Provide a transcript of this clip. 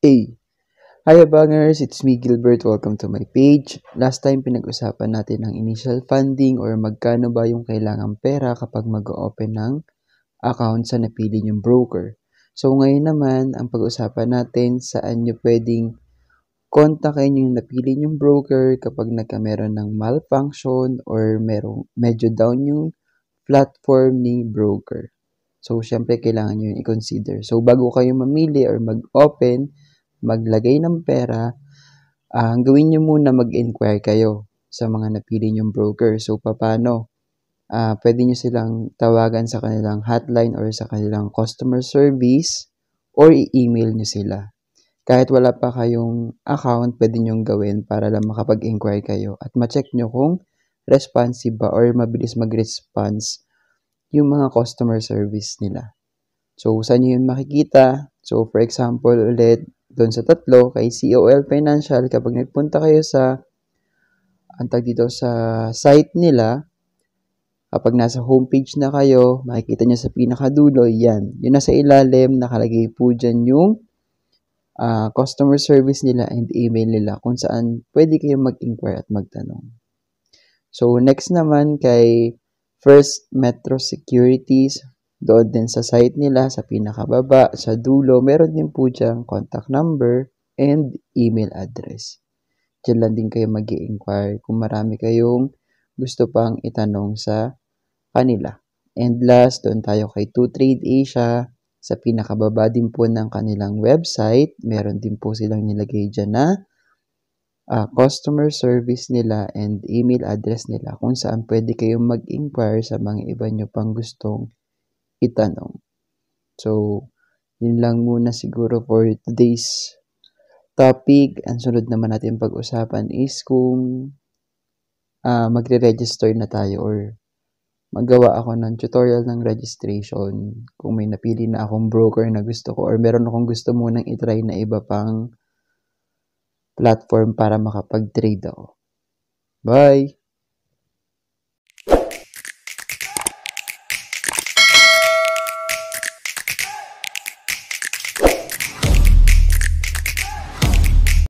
Hey! Hi Abangers! It's me Gilbert. Welcome to my page. Last time pinag-usapan natin ang initial funding or magkano ba yung kailangang pera kapag mag-open ng account sa napili yung broker. So ngayon naman, ang pag-usapan natin saan nyo pwedeng kontakin yung napili yung broker kapag nagkameron ng malfunction or medyo down yung platform ni broker. So, syempre, kailangan nyo yung i-consider. So, bago kayo mamili or mag-open, maglagay ng pera, ang gawin nyo muna mag-inquire kayo sa mga napili nyong broker. So, paano? Pwede nyo silang tawagan sa kanilang hotline or sa kanilang customer service or i-email nyo sila. Kahit wala pa kayong account, pwede nyo gawin para lang makapag-inquire kayo at ma-check nyo kung responsive ba or mabilis mag-response yung mga customer service nila. So, saan nyo yun makikita? So, for example, ulit, doon sa tatlo, kay COL Financial, kapag nagpunta kayo sa, dito sa site nila, kapag nasa homepage na kayo, makikita nyo sa pinakadulo, yan. Yun nasa ilalim, nakalagay po dyan yung customer service nila and email nila kung saan pwede kayo mag-inquire at magtanong. So, next naman kay First Metro Securities, doon din sa site nila, sa pinakababa, sa dulo, meron din po diyang contact number and email address. Diyan lang din kayo mag-i-inquire kung marami kayong gusto pang itanong sa kanila. And last, doon tayo kay 2Trade Asia. Sa pinakababa din po ng kanilang website, meron din po silang nilagay dyan na customer service nila and email address nila kung saan pwede kayong mag-inquire sa mga iba nyo pang gustong itanong. So, yun lang muna siguro for today's topic. Ang sunod naman natin pag-usapan is kung magre-register na tayo or magawa ako ng tutorial ng registration kung may napili na akong broker na gusto ko or meron akong gusto munang itry na iba pang platform para makapag-trade ako. Bye!